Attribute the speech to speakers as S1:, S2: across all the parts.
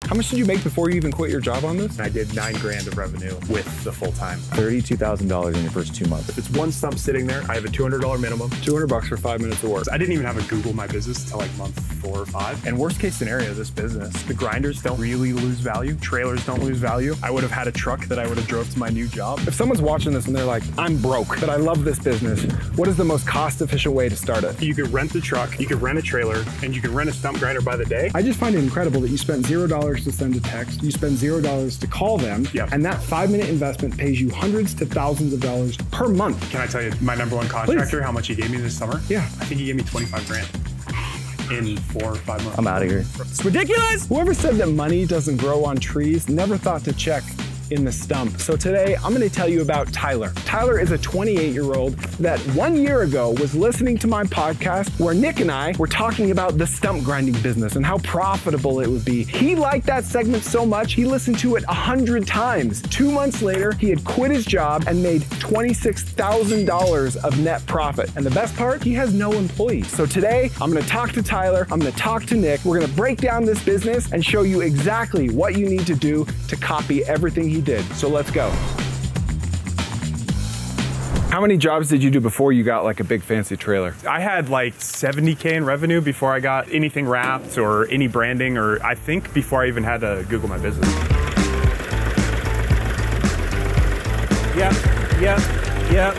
S1: How much did you make before you even quit your job on this?
S2: I did 9 grand of revenue with the full-time.
S3: $32,000 in your first 2 months.
S2: If it's one stump sitting there, I have a $200 minimum.
S1: $200 for 5 minutes of work.
S2: I didn't even have a Google My Business until like month 4 or 5. And worst case scenario, this business, the grinders don't really lose value. Trailers don't lose value. I would have had a truck that I would have drove to my new job.
S1: If someone's watching this and they're like, I'm broke, but I love this business, what is the most cost-efficient way to start it?
S2: You could rent the truck, you could rent a trailer, and you could rent a stump grinder by the day.
S1: I just find it incredible that you spent $0 to send a text, you spend $0 to call them, and that 5-minute investment pays you hundreds to thousands of dollars per month.
S2: Can I tell you my #1 contractor, how much he gave me this summer?
S1: Yeah.
S2: I think he gave me 25 grand. In 4 or 5 months.
S3: I'm out of here.
S1: It's ridiculous! Whoever said that money doesn't grow on trees never thought to check in the stump. So today, I'm gonna tell you about Tyler. Tyler is a 28-year-old that 1 year ago was listening to my podcast where Nick and I were talking about the stump grinding business and how profitable it would be. He liked that segment so much, he listened to it 100 times. 2 months later, he had quit his job and made $26,000 of net profit. And the best part, he has no employees. So today, I'm gonna talk to Tyler, I'm gonna talk to Nick, we're gonna break down this business and show you exactly what you need to do to copy everything he did. So let's go. How many jobs did you do before you got like a big fancy trailer?
S2: I had like 70K in revenue before I got anything wrapped or any branding, or I think before I even had to Google My Business. Yep.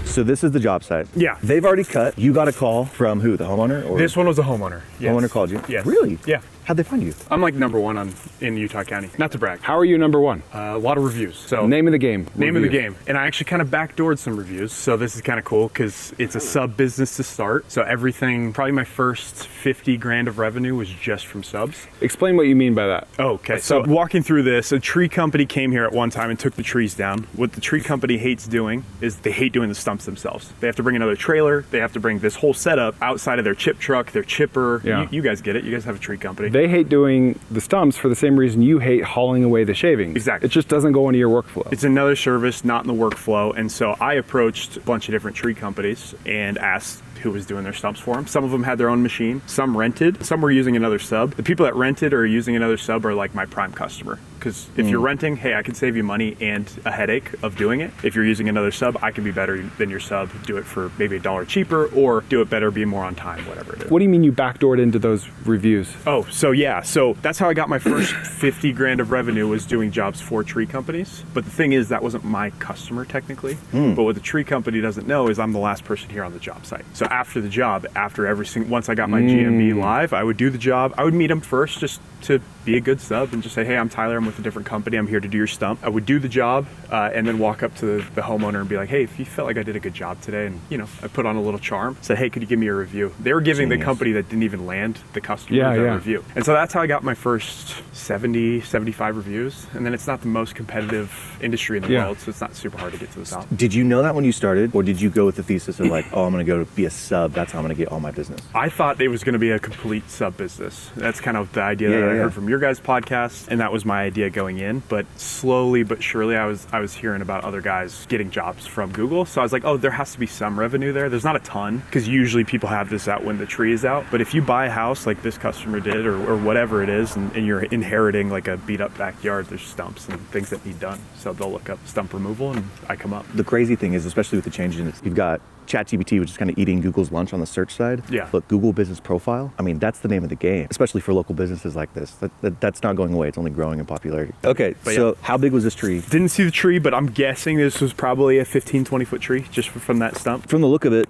S3: So this is the job site.
S2: Yeah.
S3: They've already cut. You got a call from who? The homeowner? Or
S2: This one was a homeowner. Yes.
S3: Homeowner called you?
S2: Yes.
S3: Really?
S2: Yeah.
S3: How'd they find you?
S2: I'm like #1 in Utah County. Not to brag.
S1: How are you #1?
S2: A lot of reviews. So
S1: Name of the game.
S2: Name of the game. And I actually kind of backdoored some reviews. So this is kind of cool because it's a sub business to start. So everything, probably my first 50 grand of revenue was just from subs.
S1: Explain what you mean by that.
S2: Okay, so walking through this, a tree company came here at one time and took the trees down. What the tree company hates doing is they hate doing the stumps themselves. They have to bring another trailer. They have to bring this whole setup outside of their chip truck, their chipper.
S1: Yeah.
S2: You guys get it. You guys have a tree company.
S1: They hate doing the stumps for the same reason you hate hauling away the shavings.
S2: Exactly.
S1: It just doesn't go into your workflow.
S2: It's another service, not in the workflow. And so I approached a bunch of different tree companies and asked who was doing their stumps for them. Some of them had their own machine, some rented, some were using another sub. The people that rented or are using another sub are like my prime customer. Because if you're renting, hey, I can save you money and a headache of doing it. If you're using another sub, I can be better than your sub, do it for maybe $1 cheaper, or do it better, be more on time, whatever it is.
S1: What do you mean you backdoored into those reviews?
S2: Oh, so yeah, so that's how I got my first 50 grand of revenue, was doing jobs for tree companies. But the thing is, that wasn't my customer technically. But what the tree company doesn't know is I'm the last person here on the job site. So after the job, after every single, once I got my GMB live, I would do the job. I would meet them first just to be a good sub and just say, hey, I'm Tyler, I'm with a different company, I'm here to do your stump. I would do the job and then walk up to the homeowner and be like, hey, if you felt like I did a good job today, and you know, I put on a little charm, said, hey, could you give me a review? They were giving the company that didn't even land the customer a review. And so that's how I got my first 70, 75 reviews. And then it's not the most competitive industry in the world, so it's not super hard to get to the top.
S3: Did you know that when you started, or did you go with the thesis of like, oh, I'm gonna go to be a sub, that's how I'm gonna get all my business?
S2: I thought it was gonna be a complete sub business. That's kind of the idea that I heard from your guys' podcast, and that was my idea going in. But slowly but surely I was hearing about other guys getting jobs from Google. So I was like, oh, there has to be some revenue there. There's not a ton, because usually people have this out when the tree is out. But if you buy a house like this customer did, or whatever it is, and you're inheriting like a beat up backyard, there's stumps and things that need done. So they'll look up stump removal and I come up.
S3: The crazy thing is, especially with the changes in it, you've got ChatGPT, which is kind of eating Google's lunch on the search side.
S2: Yeah.
S3: But Google Business Profile, I mean, that's the name of the game, especially for local businesses like this. That's not going away. It's only growing in popularity. Okay, but so how big was this tree?
S2: Didn't see the tree, but I'm guessing this was probably a 15, 20 foot tree just from that stump.
S3: From the look of it,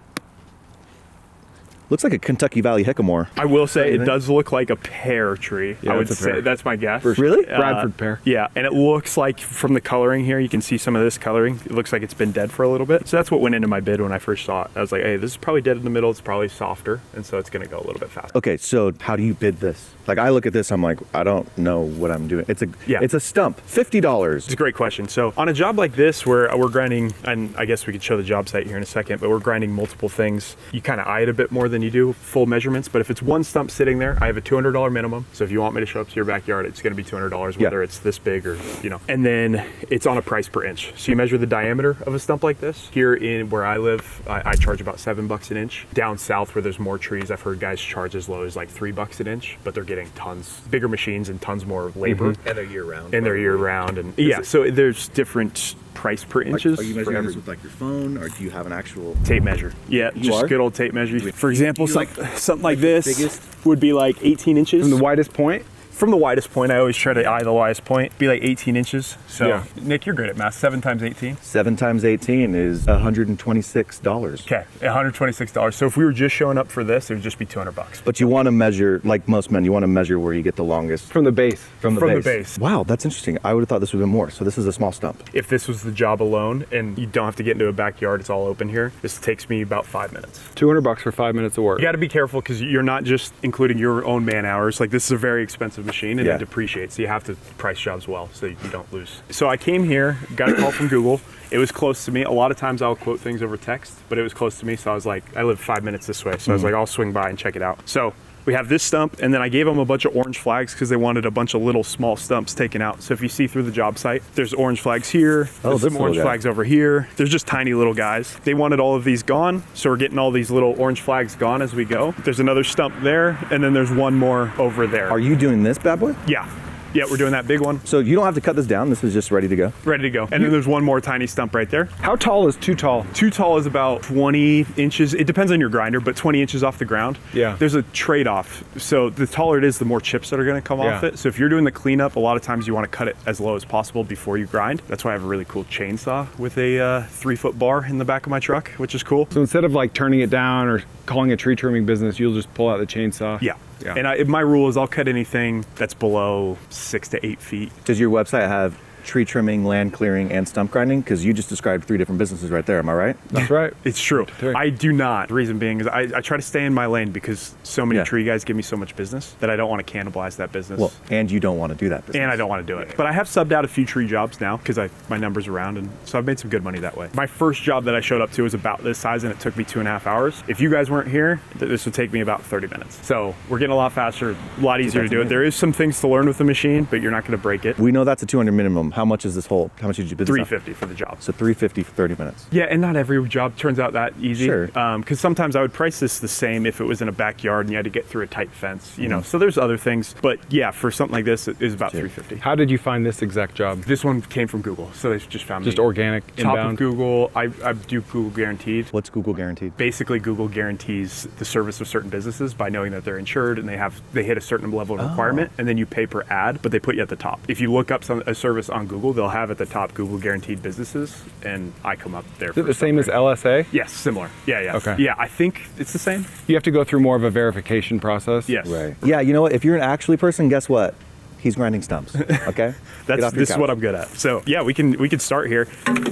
S3: looks like a Kentucky Valley hickamore.
S2: I will say it does look like a pear tree.
S1: Yeah,
S2: I would say that's my guess.
S3: Really?
S1: Bradford pear.
S2: Yeah, and it looks like from the coloring here, you can see some of this coloring. It looks like it's been dead for a little bit. So that's what went into my bid when I first saw it. I was like, hey, this is probably dead in the middle. It's probably softer, and so it's gonna go a little bit faster.
S3: Okay, so how do you bid this? Like, I look at this, I'm like, I don't know what I'm doing. It's a stump, $50.
S2: It's a great question. So on a job like this, where we're grinding, and I guess we could show the job site here in a second, but we're grinding multiple things, you kind of eye it a bit more than you do full measurements. But if it's one stump sitting there, I have a $200 minimum. So if you want me to show up to your backyard, it's going to be $200, whether it's this big or, you know. And then it's on a price per inch. So you measure the diameter of a stump like this. Here in where I live, I charge about $7 an inch. Down south where there's more trees, I've heard guys charge as low as like $3 an inch, but they're getting tons, bigger machines and tons more labor.
S4: And they're year round.
S2: And they're year round. And yeah, so there's different price per inches.
S3: Are you measuring this with like your phone, or do you have an actual
S2: tape measure? Yeah, just good old tape measure. For example, something like this would be like 18 inches.
S1: From the widest point?
S2: From the widest point, I always try to eye the widest point, be like 18 inches. So,
S1: yeah.
S2: Nick, you're good at math. 7 times 18?
S3: 7 times 18 is $126.
S2: Okay, $126. So if we were just showing up for this, it would just be $200.
S3: But you want to measure, like most men, you want to measure where you get the longest.
S1: From the base.
S3: From the base. Wow, that's interesting. I would have thought this would have been more. So this is a small stump.
S2: If this was the job alone and you don't have to get into a backyard, it's all open here, this takes me about 5 minutes.
S1: $200 for 5 minutes of work.
S2: You got to be careful because you're not just including your own man hours. Like, this is a very expensive machine and it depreciates. So you have to price jobs well so you don't lose. So I came here, got a call from Google. It was close to me. A lot of times I'll quote things over text, but it was close to me. So I was like, I live 5 minutes this way. So I was like, I'll swing by and check it out. So we have this stump, and then I gave them a bunch of orange flags because they wanted a bunch of little small stumps taken out. So if you see through the job site, there's orange flags here, there's some orange flags over here. There's just tiny little guys. They wanted all of these gone, so we're getting all these little orange flags gone as we go. There's another stump there, and then there's one more over there.
S3: Are you doing this bad boy?
S2: Yeah. Yeah, we're doing that big one.
S3: So you don't have to cut this down. This is just ready to go?
S2: Ready to go. And then there's one more tiny stump right there.
S1: How tall is too tall?
S2: Too tall is about 20 inches. It depends on your grinder, but 20 inches off the ground.
S1: Yeah.
S2: There's a trade-off. So the taller it is, the more chips that are gonna come off it. So if you're doing the cleanup, a lot of times you wanna cut it as low as possible before you grind. That's why I have a really cool chainsaw with a 3-foot bar in the back of my truck, which is cool.
S1: So instead of like turning it down or calling a tree trimming business, you'll just pull out the chainsaw?
S2: Yeah. Yeah. And my rule is I'll cut anything that's below 6 to 8 feet.
S3: Does your website have tree trimming, land clearing, and stump grinding? Because you just described 3 different businesses right there, am I right?
S1: That's right.
S2: It's true. I do not. The reason being is I try to stay in my lane because so many tree guys give me so much business that I don't want to cannibalize that business.
S3: Well, and you don't want to do that business.
S2: And I don't want to do it. But I have subbed out a few tree jobs now because my number's around, and so I've made some good money that way. My first job that I showed up to was about this size, and it took me 2.5 hours. If you guys weren't here, this would take me about 30 minutes. So we're getting a lot faster, a lot easier to do it. There is some things to learn with the machine, but you're not going to break it.
S3: We know that's a 200 minimum. How much is this hold? How much did you bid this on?
S2: $350 for the job.
S3: So $350 for 30 minutes.
S2: Yeah, and not every job turns out that easy.
S3: Sure.
S2: Because sometimes I would price this the same if it was in a backyard and you had to get through a tight fence, you know. So there's other things. But yeah, for something like this, it is about $350.
S1: How did you find this exact job?
S2: This one came from Google. So they just found me.
S1: Just organic, inbound?
S2: Top of Google. I do Google Guaranteed.
S3: What's Google Guaranteed?
S2: Basically, Google guarantees the service of certain businesses by knowing that they're insured and they hit a certain level of requirement, and then you pay per ad, but they put you at the top. If you look up a service on Google, they'll have at the top Google Guaranteed businesses, and I come up there.
S1: Is it the same as LSA?
S2: Yes, similar. Yeah.
S1: Okay.
S2: Yeah, I think it's the same.
S1: You have to go through more of a verification process?
S2: Yes.
S3: Right. Yeah, you know what? If you're an actually person, guess what? He's grinding stumps. Okay.
S2: This is what I'm good at. So yeah, we can start here.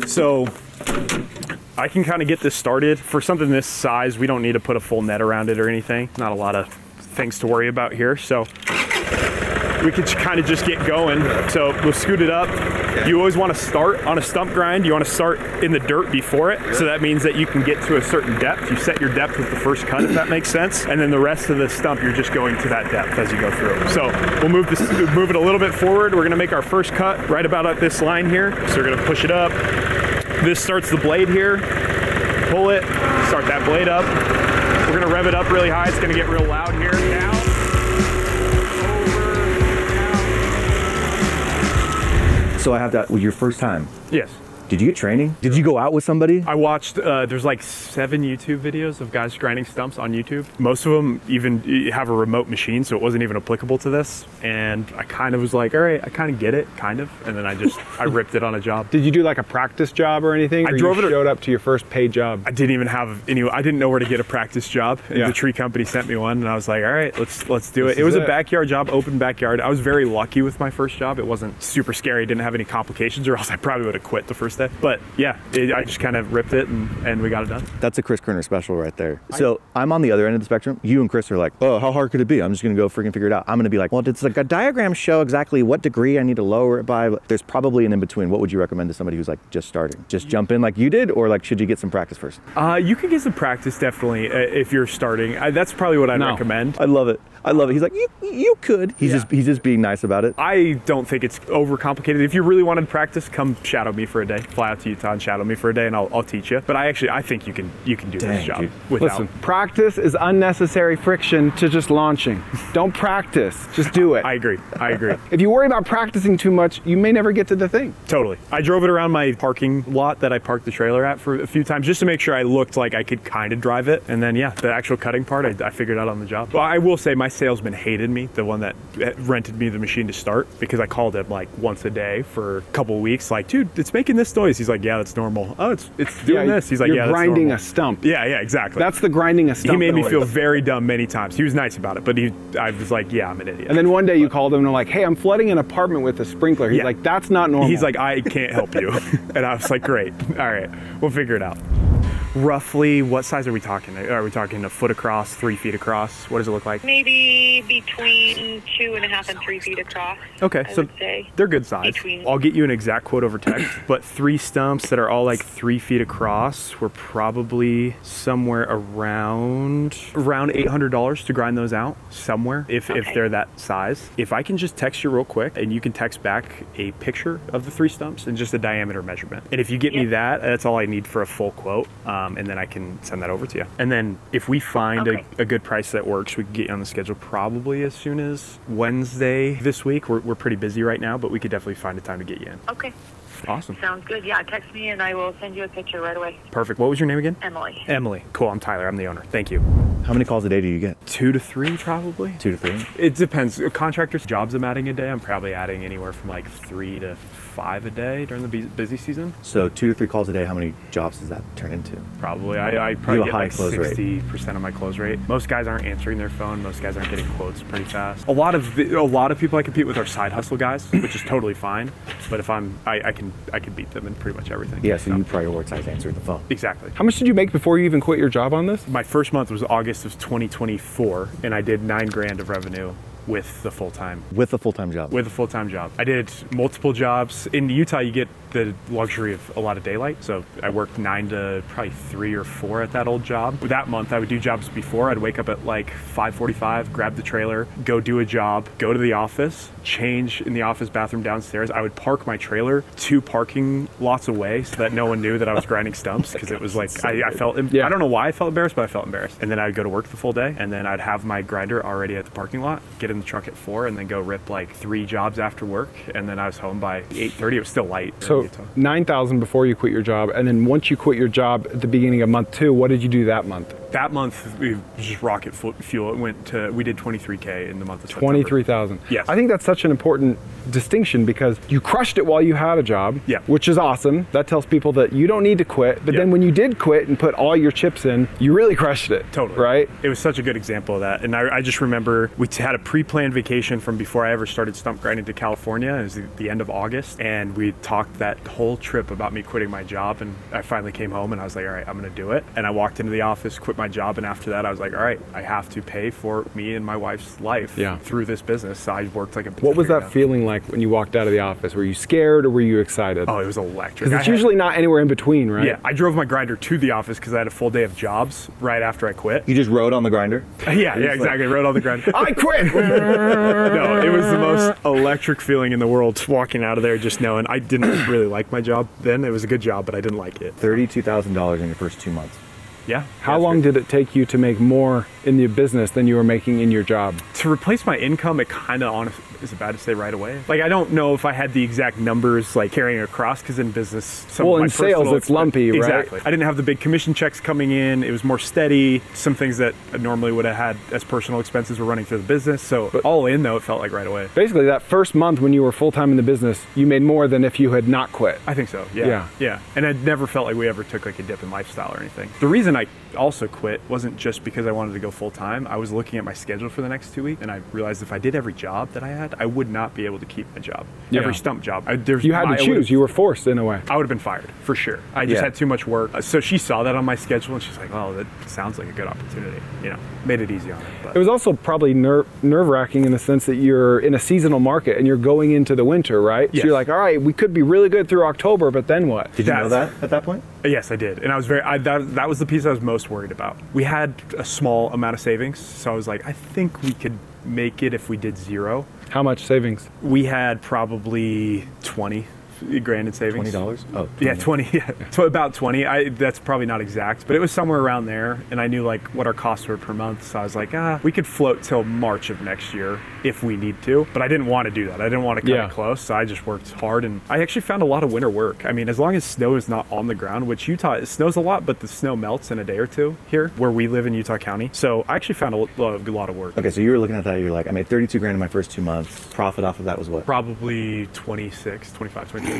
S2: So I can kind of get this started. For something this size, we don't need to put a full net around it or anything. Not a lot of things to worry about here. So we could kind of just get going. So we'll scoot it up. You always want to start on a stump grind. You want to start in the dirt before it. So that means that you can get to a certain depth. You set your depth with the first cut, if that makes sense. And then the rest of the stump, you're just going to that depth as you go through. So we'll move it a little bit forward. We're going to make our first cut right about at this line here. So we're going to push it up. This starts the blade here. Pull it, start that blade up. We're going to rev it up really high. It's going to get real loud here. Down.
S3: So I have that with your first time.
S2: Yes.
S3: Did you get training? Did you go out with somebody?
S2: I watched, there's like 7 YouTube videos of guys grinding stumps on YouTube. Most of them even have a remote machine, so it wasn't even applicable to this. And I kind of was like, all right, I kind of get it, kind of. And then I ripped it on a job.
S1: Did you do like a practice job or anything? Or you showed up to your first paid job?
S2: I didn't even have any, I didn't know where to get a practice job. Yeah. The tree company sent me one, and I was like, all right, let's do it. It was a backyard job, open backyard. I was very lucky with my first job. It wasn't super scary, didn't have any complications, or else I probably would have quit the first birthday. But yeah, I just kind of ripped it and we got it done.
S3: That's a Chris Koerner special right there. So I'm on the other end of the spectrum. You and Chris are like, oh, how hard could it be? I'm just gonna go freaking figure it out. I'm gonna be like, well, does like a diagram show exactly what degree I need to lower it by? There's probably an in-between. What would you recommend to somebody who's like just starting? Just jump in like you did, or like should you get some practice first?
S2: You can get some practice definitely if you're starting. That's probably what I'd recommend.
S3: I love it. I love it. He's like, you could. He's just being nice about it.
S2: I don't think it's overcomplicated. If you really wanted practice, come shadow me for a day. Fly out to Utah and shadow me for a day, and I'll teach you. But I think you can do this job without.
S1: Listen, practice is unnecessary friction to just launching. Don't practice, just do it.
S2: I agree.
S1: If you worry about practicing too much, you may never get to the thing.
S2: Totally. I drove it around my parking lot that I parked the trailer at for a few times just to make sure I looked like I could kind of drive it. And then the actual cutting part, I figured out on the job. Well, I will say my salesman hated me, the one that rented me the machine to start, because I called him like once a day for a couple of weeks, like, dude, it's making this noise. He's like, yeah, that's normal. Oh, it's doing this. He's like, yeah, that's
S1: grinding
S2: normal.
S1: a stump.
S2: Yeah, exactly.
S1: That's the grinding a stump.
S2: He made me feel very dumb many times. He was nice about it, but I was like, yeah, I'm an idiot.
S1: And then one day you called him and I'm like, hey, I'm flooding an apartment with a sprinkler. He's like, that's not normal.
S2: He's like, I can't help you. And I was like, great. All right, we'll figure it out. Roughly, what size are we talking? Are we talking a foot across, 3 feet across? What does it look like?
S4: Maybe between 2.5 and 3 feet across.
S2: Okay, so they're good size. I'll get you an exact quote over text, but 3 stumps that are all like 3 feet across, we're probably somewhere around $800 to grind those out somewhere if they're that size. If I can just text you real quick and you can text back a picture of the 3 stumps and just a diameter measurement. And if you get me that's all I need for a full quote. And then I can send that over to you. And then if we find a good price that works, we can get you on the schedule probably as soon as Wednesday this week. We're pretty busy right now, but we could definitely find a time to get you in.
S4: Okay.
S2: Awesome.
S4: Sounds good. Yeah, text me and I will send you a picture right away.
S2: Perfect. What was your name again?
S4: Emily.
S2: Emily. Cool. I'm Tyler. I'm the owner. Thank you.
S3: How many calls a day do you get?
S2: 2 to 3 probably.
S3: 2 to 3?
S2: It depends. Contractors' jobs I'm adding a day, I'm probably adding anywhere from like 3 to 5 a day during the busy season.
S3: So 2 to 3 calls a day, how many jobs does that turn into?
S2: Probably. I probably get like
S3: close
S2: 60% of my close rate. Most guys aren't answering their phone. Most guys aren't getting quotes pretty fast. A lot of people I compete with are side hustle guys, which is totally fine. But if I can beat them in pretty much everything.
S3: Yeah, so you prioritize answering the phone.
S2: Exactly.
S1: How much did you make before you even quit your job on this?
S2: My first month was August of 2024, and I did $9,000 of revenue with the full-time.
S3: With a full-time job?
S2: With a full-time job. I did multiple jobs. In Utah, you get the luxury of a lot of daylight. So I worked 9 to probably 3 or 4 at that old job. That month, I would do jobs before. I'd wake up at like 5:45, grab the trailer, go do a job, go to the office, change in the office bathroom downstairs. I would park my trailer 2 parking lots away so that no one knew that I was grinding stumps, because it was like, I felt, I don't know why I felt embarrassed, but I felt embarrassed. And then I'd go to work the full day, and then I'd have my grinder already at the parking lot, get in the truck at 4, and then go rip like 3 jobs after work. And then I was home by 8:30. It was still light.
S1: So 9,000 before you quit your job, and then once you quit your job at the beginning of month 2, what did you do that month?
S2: That month, we just rocket fuel. We did 23K in the month of September.
S1: 23,000.
S2: Yes.
S1: I think that's such an important distinction, because you crushed it while you had a job, which is awesome. That tells people that you don't need to quit. But then when you did quit and put all your chips in, you really crushed it.
S2: Totally.
S1: Right?
S2: It was such a good example of that. And I just remember we had a pre-planned vacation from before I ever started stump grinding to California. It was the end of August. And we talked that whole trip about me quitting my job. And I finally came home and I was like, all right, I'm going to do it. And I walked into the office, quit my job. And after that, I was like, all right, I have to pay for me and my wife's life through this business. So I worked like a...
S1: What was that feeling like when you walked out of the office? Were you scared or were you excited?
S2: Oh, it was electric.
S1: Because it's usually not anywhere in between, right?
S2: Yeah, I drove my grinder to the office because I had a full day of jobs right after I quit.
S3: You just rode on the grinder?
S2: Yeah, exactly. Rode on the grinder.
S1: I quit!
S2: No, it was the most electric feeling in the world, walking out of there just knowing I didn't really like my job then. It was a good job, but I didn't like it.
S3: $32,000 in your first 2 months.
S2: Yeah.
S1: How long did it take you to make more in the business than you were making in your job?
S2: To replace my income, it kind of honestly, is it bad to say right away? Like, I don't know if I had the exact numbers like carrying across, because in business, some of my
S1: in sales, it's lumpy, right?
S2: Exactly. I didn't have the big commission checks coming in. It was more steady. Some things that I normally would have had as personal expenses were running through the business. So all in though, it felt like right away.
S1: Basically, that first month when you were full-time in the business, you made more than if you had not quit.
S2: I think so, yeah. And I never felt like we ever took like a dip in lifestyle or anything. The reason I also quit wasn't just because I wanted to go full-time. I was looking at my schedule for the next 2 weeks. week, and I realized if I did every job that I had, I would not be able to keep my job.
S1: Yeah.
S2: Every stump job.
S1: You had to choose. You were forced in a way.
S2: I would have been fired for sure. I just had too much work. So she saw that on my schedule, and she's like, "Oh, that sounds like a good opportunity." You know, made it easy on her. But
S1: It was also probably nerve-wracking in the sense that you're in a seasonal market and you're going into the winter, right?
S2: Yes.
S1: So you're like, all right, we could be really good through October, but then what?
S3: Did you know that at that point?
S2: Yes, I did, and I was that was the piece I was most worried about. We had a small amount of savings, so I was like, I think we could make it if we did zero.
S1: How much savings?
S2: We had probably 20 grand in savings.
S3: $20? Oh, 20.
S2: Yeah, 20. Yeah, so about 20. That's probably not exact, but it was somewhere around there. And I knew like what our costs were per month, so I was like, we could float till March of next year if we need to. But I didn't want to do that. I didn't want to cut it close, so I just worked hard. And I actually found a lot of winter work. I mean, as long as snow is not on the ground, which Utah, it snows a lot, but the snow melts in a day or two here, where we live in Utah County. So I actually found a lot of work.
S3: Okay, so you were looking at that. You're like, I made 32 grand in my first 2 months. Profit off of that was what?
S2: Probably 26, 25, 26.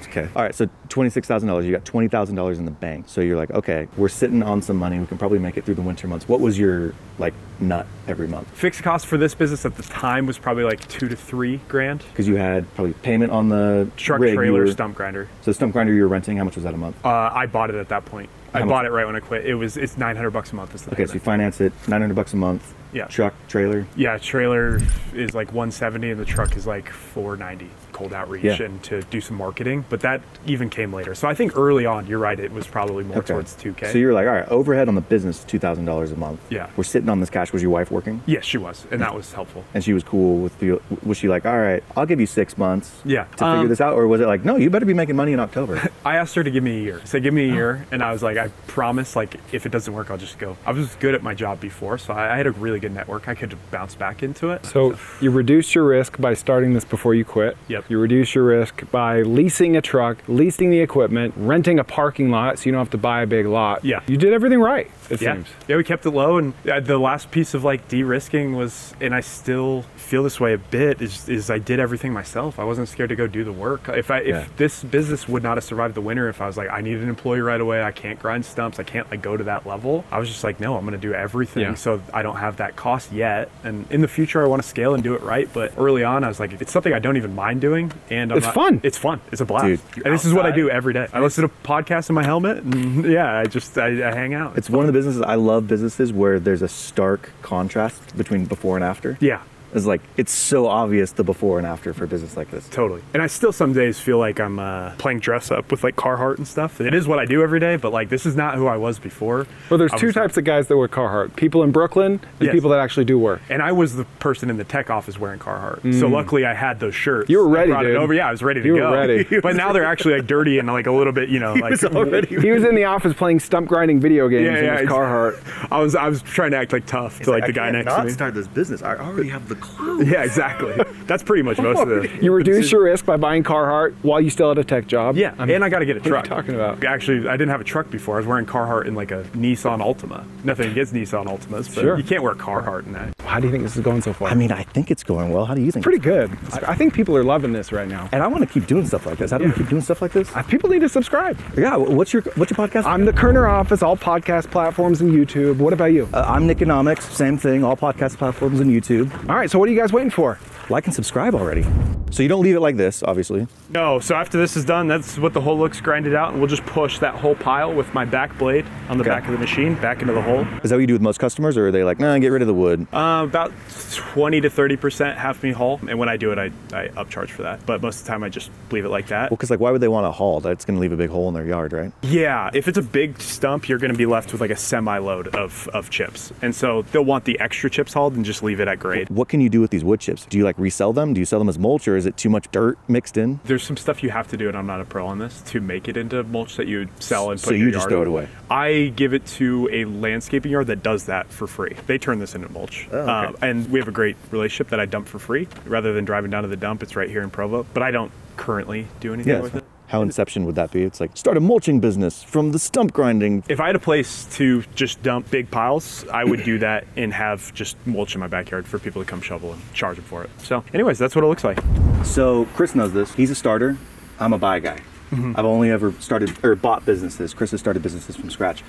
S3: Okay. All right. So $26,000. You got $20,000 in the bank. So you're like, okay, we're sitting on some money. We can probably make it through the winter months. What was your like nut every month?
S2: Fixed cost for this business at the time was probably like 2 to 3 grand.
S3: Because you had probably payment on the
S2: Truck,
S3: rig,
S2: trailer, stump grinder.
S3: So the stump grinder you were renting, how much was that a month?
S2: I bought it at that point. I bought it right when I quit. It's $900 a month. Is the
S3: Okay, so you finance it, $900 a month.
S2: Yeah.
S3: Truck, trailer.
S2: Yeah, trailer is like 170 and the truck is like 490. Cold outreach and to do some marketing, but that even came later. So I think early on, you're right, it was probably more towards 2K.
S3: So you're like, all right, overhead on the business, $2,000 a month.
S2: Yeah.
S3: We're sitting on this cash. Was your wife working?
S2: Yes, she was, and that was helpful.
S3: And she was cool with you. Was she like, all right, I'll give you 6 months
S2: to
S3: figure this out? Or was it like, no, you better be making money in October?
S2: I asked her to give me a year. I said, give me a year. And I was like, I promise, like, if it doesn't work, I'll just go. I was good at my job before, so I had a really good network. I could bounce back into it.
S1: So you reduced your risk by starting this before you quit.
S2: Yep.
S1: You reduce your risk by leasing a truck, leasing the equipment, renting a parking lot so you don't have to buy a big lot.
S2: Yeah.
S1: You did everything right, it seems.
S2: Yeah, we kept it low, and the last piece of like de-risking was, and I still feel this way a bit, is I did everything myself. I wasn't scared to go do the work. If this business would not have survived the winter, if I was like, I need an employee right away, I can't grind stumps, I can't like go to that level, I was just like, no, I'm gonna do everything so I don't have that cost yet. And in the future, I want to scale and do it right. But early on, I was like, it's something I don't even mind doing, and
S1: it's fun.
S2: It's fun. It's a blast.
S3: Dude,
S2: and this is what I do every day. I listen to podcasts in my helmet, and I hang out.
S3: It's one of the businesses, I love businesses where there's a stark contrast between before and after.
S2: Yeah.
S3: It's like, it's so obvious the before and after for a business like this.
S2: Totally. And I still some days feel like I'm playing dress up with like Carhartt and stuff. It is what I do every day, but like this is not who I was before.
S1: Well, there's two types of guys that wear Carhartt. People in Brooklyn and people that actually do work.
S2: And I was the person in the tech office wearing Carhartt. So luckily I had those shirts.
S1: You were ready,
S2: dude. It over. Yeah, I was ready to go.
S1: You were ready.
S2: But now they're actually like dirty and like a little bit, like
S1: he was in the office playing stump grinding video games in his Carhartt.
S2: I was trying to act like tough to like the guy next to me.
S3: Start this business. I already have the clothes.
S2: Yeah, exactly. That's pretty much most of it.
S1: You reduce your risk by buying Carhartt while you still had a tech job.
S2: Yeah, and I got to get a truck.
S1: What are you talking about?
S2: Actually, I didn't have a truck before. I was wearing Carhartt in like a Nissan Altima. Nothing against Nissan Altimas, but you can't wear Carhartt in that.
S1: How do you think this is going so far?
S3: I mean, I think it's going well. How do you think?
S1: Pretty good. I think people are loving this right now.
S3: And I want to keep doing stuff like this. How do we keep doing stuff like this?
S1: People need to subscribe.
S3: Yeah. What's your podcast?
S1: I'm the Koerner Office, all podcast platforms and YouTube. What about you?
S3: I'm Nickonomics, same thing, all podcast platforms and YouTube.
S1: All right, so what are you guys waiting for?
S3: Like and subscribe already. So you don't leave it like this, obviously.
S2: No, so after this is done, that's what the hole looks grinded out, and we'll just push that whole pile with my back blade on the back of the machine back into the hole.
S3: Is that what you do with most customers, or are they like, nah, get rid of the wood?
S2: About 20 to 30% half me haul, and when I do it, I upcharge for that. But most of the time, I just leave it like that.
S3: Well, because like, why would they want to haul? That's going to leave a big hole in their yard, right?
S2: Yeah, if it's a big stump, you're going to be left with like a semi-load of chips, and so they'll want the extra chips hauled and just leave it at grade.
S3: What can you do with these wood chips? Do you like resell them? Do you sell them as mulch, or is it too much dirt mixed in?
S2: There's some stuff you have to do, and I'm not a pro on this, to make it into mulch that you would sell and put
S3: in
S2: your
S3: yard. So you just throw it away?
S2: I give it to a landscaping yard that does that for free. They turn this into mulch.
S3: Oh, okay.
S2: And we have a great relationship that I dump for free. Rather than driving down to the dump, it's right here in Provo. But I don't currently do anything with it.
S3: How Inception would that be? It's like, start a mulching business from the stump grinding.
S2: If I had a place to just dump big piles, I would do that and have just mulch in my backyard for people to come shovel and charge them for it. So anyways, that's what it looks like.
S3: So Chris knows this. He's a starter. I'm a buy guy. I've only ever started or bought businesses. Chris has started businesses from scratch.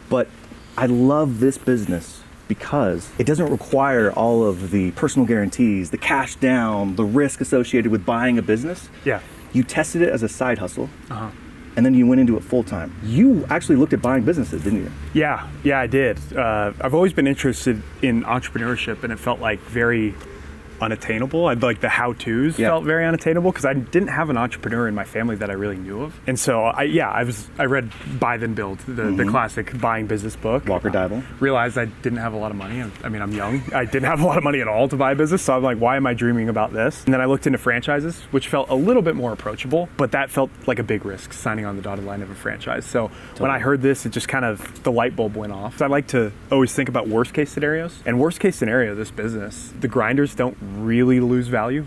S3: But I love this business because it doesn't require all of the personal guarantees, the cash down, the risk associated with buying a business.
S2: Yeah.
S3: You tested it as a side hustle. And then you went into it full time. You actually looked at buying businesses, didn't you?
S2: Yeah, I did. I've always been interested in entrepreneurship, and it felt like very unattainable. I'd like the how-tos felt very unattainable because I didn't have an entrepreneur in my family that I really knew of. And so I read Buy Then Build, the classic buying business book.
S3: Walker Dibble.
S2: Realized I didn't have a lot of money. I mean, I'm young. I didn't have a lot of money at all to buy a business. So I'm like, why am I dreaming about this? And then I looked into franchises, which felt a little bit more approachable, but that felt like a big risk, signing on the dotted line of a franchise. So when I heard this, it just kind of, the light bulb went off. So I like to always think about worst case scenarios. And worst case scenario, this business, the grinders don't really lose value,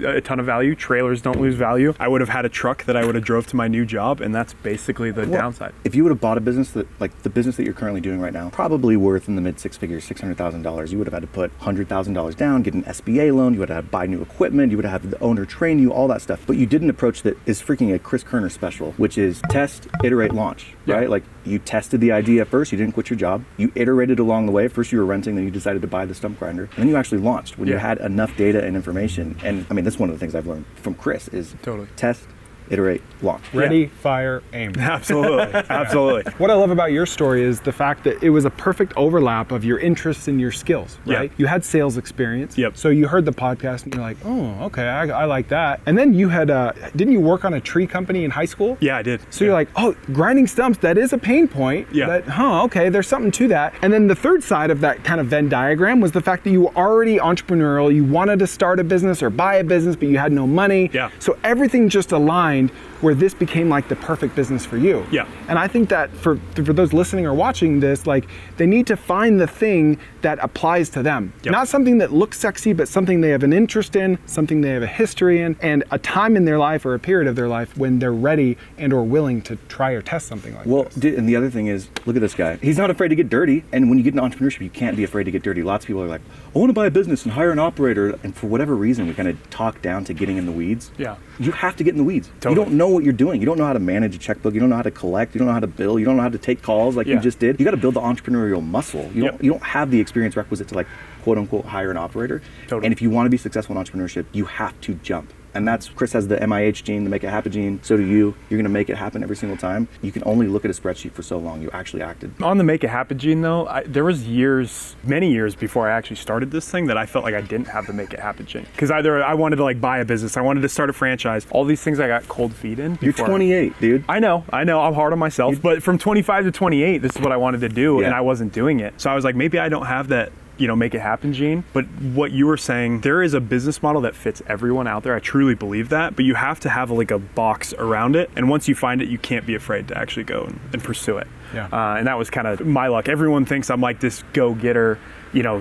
S2: a ton of value. Trailers don't lose value. I would have had a truck that I would have drove to my new job, and that's basically the downside.
S3: If you would have bought a business that, like the business that you're currently doing right now, probably worth in the mid six figures, $600,000, you would have had to put $100,000 down, get an SBA loan, you would have had to buy new equipment, you would have had the owner train you, all that stuff. But you did an approach that is freaking a Chris Koerner special, which is test, iterate, launch, right? Like you tested the idea at first, you didn't quit your job, you iterated along the way. First you were renting, then you decided to buy the stump grinder, and then you actually launched when you had enough data and information. And I mean, that's one of the things I've learned from Chris is test, iterate, launch.
S1: Ready, fire, aim.
S2: Absolutely, absolutely.
S1: What I love about your story is the fact that it was a perfect overlap of your interests and your skills, right? You had sales experience. So you heard the podcast and you're like, oh, okay, I like that. And then you had, didn't you work on a tree company in high school?
S2: Yeah, I did.
S1: So you're like, oh, grinding stumps, that is a pain point. Okay, there's something to that. And then the third side of that kind of Venn diagram was the fact that you were already entrepreneurial, you wanted to start a business or buy a business, but you had no money. So everything just aligned where this became like the perfect business for you. And I think that for those listening or watching this, like they need to find the thing that applies to them. Not something that looks sexy, but something they have an interest in, something they have a history in, and a time in their life or a period of their life when they're ready and or willing to try or test something like this.
S3: And the other thing is, look at this guy. He's not afraid to get dirty. And when you get into entrepreneurship, you can't be afraid to get dirty. Lots of people are like, I want to buy a business and hire an operator. And for whatever reason, we kind of talk down to getting in the weeds. You have to get in the weeds. You don't know what you're doing. You don't know how to manage a checkbook. You don't know how to collect. You don't know how to bill. You don't know how to take calls like you just did. You got to build the entrepreneurial muscle. You don't have the experience requisite to like quote unquote hire an operator. And if you want to be successful in entrepreneurship, you have to jump. And that's, Chris has the MIH gene, the make it happen gene. So do you. You're going to make it happen every single time. You can only look at a spreadsheet for so long. You actually acted.
S2: On the make it happen gene though, there was many years before I actually started this thing that I felt like I didn't have the make it happen gene. Because either I wanted to like buy a business, I wanted to start a franchise, all these things I got cold feet in.
S3: You're 28, dude.
S2: I know, I'm hard on myself. But from 25 to 28, this is what I wanted to do and I wasn't doing it. So I was like, maybe I don't have that, make it happen gene. But what you were saying, there is a business model that fits everyone out there. I truly believe that, but you have to have like a box around it. And once you find it, you can't be afraid to actually go and pursue it. And that was kind of my luck. Everyone thinks I'm like this go-getter,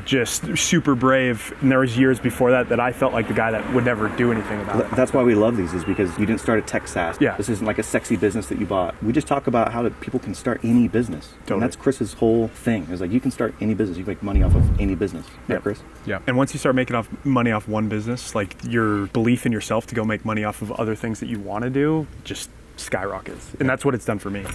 S2: just super brave. And there was years before that I felt like the guy that would never do anything about it.
S3: That's why we love these, is because you didn't start a tech SaaS. This isn't like a sexy business that you bought. We just talk about how people can start any business. And that's Chris's whole thing. Is like, you can start any business. You can make money off of any business. Right, Chris?
S2: And once you start making money off one business, like your belief in yourself to go make money off of other things that you want to do just skyrockets. And that's what it's done for me.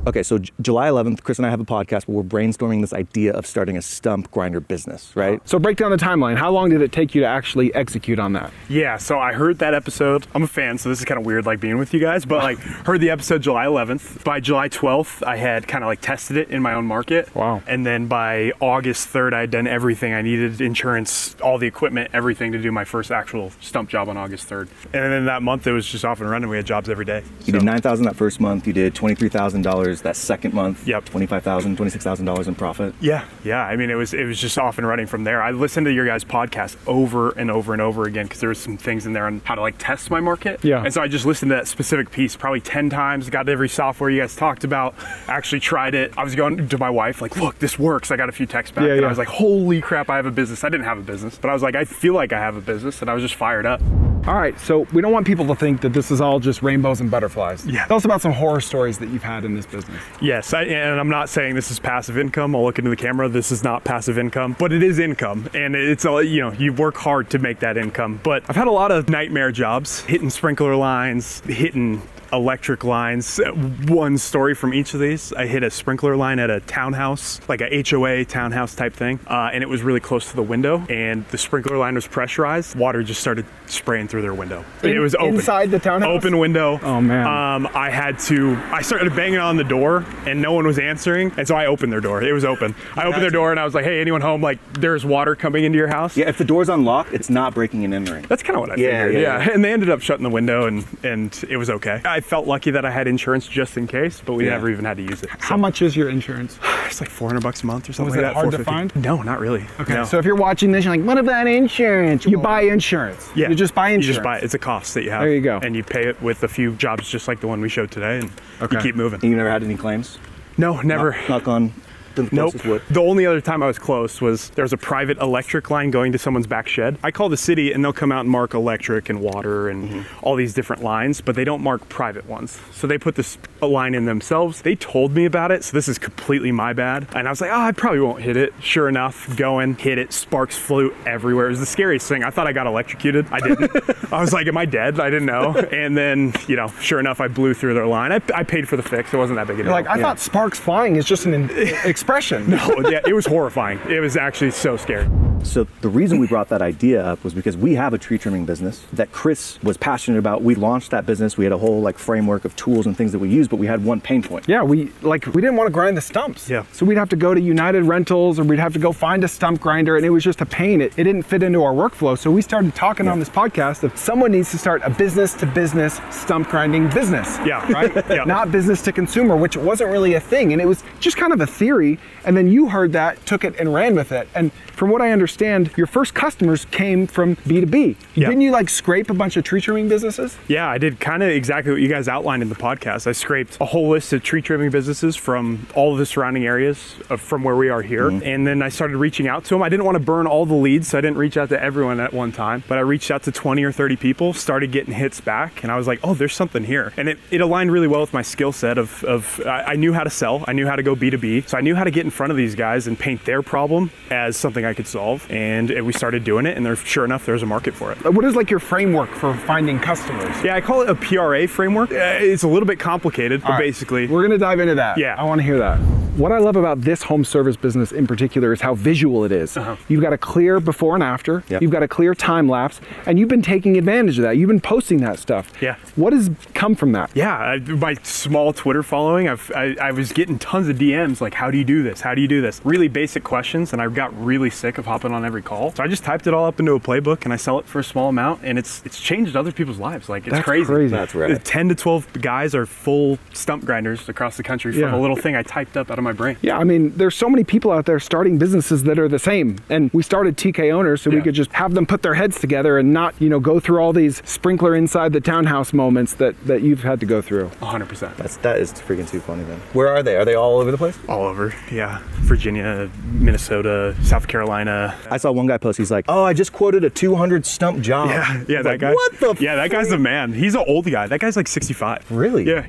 S3: Okay, so July 11th, Chris and I have a podcast where we're brainstorming this idea of starting a stump grinder business, right?
S1: So break down the timeline. How long did it take you to actually execute on that?
S2: Yeah, so I heard that episode. I'm a fan, so this is kind of weird like being with you guys, but like heard the episode July 11th. By July 12th, I had kind of like tested it in my own market.
S1: Wow.
S2: And then by August 3rd, I had done everything I needed, insurance, all the equipment, everything to do my first actual stump job on August 3rd. And then that month, it was just off and running. We had jobs every day.
S3: You did $9,000 that first month. You did $23,000 that second month. $25,000, $26,000 in profit.
S2: Yeah. I mean, it was just off and running from there. I listened to your guys' podcast over and over and over again because there was some things in there on how to like test my market. And so I just listened to that specific piece probably 10 times. Got every software you guys talked about. Actually tried it. I was going to my wife like, look, this works. I got a few texts back. And I was like, holy crap, I have a business. I didn't have a business, but I was like, I feel like I have a business, and I was just fired up.
S1: All right, so we don't want people to think that this is all just rainbows and butterflies. Tell us about some horror stories that you've had in this business.
S2: Yes, and I'm not saying this is passive income. I'll look into the camera. This is not passive income, but it is income. And it's all, you work hard to make that income. But I've had a lot of nightmare jobs, hitting sprinkler lines, hitting electric lines. One story from each of these. I hit a sprinkler line at a townhouse, like a HOA townhouse type thing, and it was really close to the window, and the sprinkler line was pressurized. Water just started spraying through their window. It was open.
S1: Inside the townhouse?
S2: Open window.
S1: Oh, man.
S2: I started banging on the door, and no one was answering, and so I opened their door. It was open. I opened their door, and I was like, hey, anyone home? Like, there's water coming into your house?
S3: Yeah, if the door's unlocked, it's not breaking and entering.
S2: That's kind of what I figured. Yeah. And they ended up shutting the window, and it was okay. I felt lucky that I had insurance just in case, but we never even had to use it.
S1: How much is your insurance?
S2: It's like $400 a month or something
S1: Was
S2: like
S1: it
S2: that.
S1: hard to find?
S2: No, not really.
S1: Okay,
S2: No.
S1: so if you're watching this, you're like, what about insurance? You buy insurance.
S2: Yeah.
S1: You just buy insurance.
S2: You just buy it. It's a cost that you have.
S1: There you go.
S2: And you pay it with a few jobs just like the one we showed today, and you keep moving.
S3: You never had any claims?
S2: No, never.
S3: Knock on the
S2: Nope.
S3: closest wood.
S2: The only other time I was close was there was a private electric line going to someone's back shed. I call the city and they'll come out and mark electric and water and all these different lines, but they don't mark private ones. So they put this line in themselves. They told me about it, so this is completely my bad. And I was like, oh, I probably won't hit it. Sure enough, going, hit it, sparks flew everywhere. It was the scariest thing. I thought I got electrocuted. I didn't. I was like, am I dead? I didn't know. And then, you know, sure enough, I blew through their line. I paid for the fix. It wasn't that big a deal.
S1: Like, I thought sparks flying is just an expression.
S2: No, yeah, it was horrifying. It was actually so scary.
S3: So the reason we brought that idea up was because we have a tree trimming business that Chris was passionate about. We launched that business. We had a whole like framework of tools and things that we use, but we had one pain point.
S1: Yeah, we didn't want to grind the stumps.
S2: Yeah.
S1: So we'd have to go to United Rentals or we'd have to go find a stump grinder, and it was just a pain. It didn't fit into our workflow. So we started talking on this podcast of someone needs to start a business to business stump grinding business.
S2: Yeah.
S1: Right?
S2: Yeah.
S1: Not business to consumer, which wasn't really a thing. And it was just kind of a theory. And then you heard that, took it and ran with it. And from what I understand, your first customers came from B2B.
S2: Yeah.
S1: Didn't you like scrape a bunch of tree trimming businesses?
S2: Yeah, I did kind of exactly what you guys outlined in the podcast. I scraped a whole list of tree trimming businesses from all of the surrounding areas from where we are here. And then I started reaching out to them. I didn't want to burn all the leads, so I didn't reach out to everyone at one time, but I reached out to 20 or 30 people, started getting hits back, and I was like, oh, there's something here. And it aligned really well with my skill set of I knew how to sell, I knew how to go B2B, so I knew how to get in front of these guys and paint their problem as something I could solve. And we started doing it, and sure enough, there's a market for it.
S1: What is like your framework for finding customers?
S2: Yeah, I call it a PRA framework. It's a little bit complicated, but basically.
S1: We're gonna dive into that.
S2: Yeah.
S1: I wanna hear that. What I love about this home service business in particular is how visual it is. You've got a clear before and after, you've got a clear time lapse, and you've been taking advantage of that. You've been posting that stuff.
S2: Yeah.
S1: What has come from that?
S2: Yeah, my small Twitter following, I was getting tons of DMs like, how do you do this? How do you do this? Really basic questions, and I got really sick of hopping on every call. So I just typed it all up into a playbook, and I sell it for a small amount, and it's changed other people's lives. Like, it's crazy.
S3: That's right.
S2: 10 to 12 guys are full stump grinders across the country from a little thing I typed up out of my brain.
S1: Yeah, I mean, there's so many people out there starting businesses that are the same. And we started TK Owners so we could just have them put their heads together and not, you know, go through all these sprinkler inside the townhouse moments that you've had to go through.
S2: 100%.
S3: That is freaking too funny, man. Where are they? Are they all over the place?
S2: All over, yeah. Virginia, Minnesota, South Carolina.
S3: I saw one guy post, he's like, oh, I just quoted a 200 stump job.
S2: Yeah, that guy.
S3: What the
S2: Yeah, that guy's the man. He's an old guy. That guy's like 65.
S3: Really?
S2: Yeah.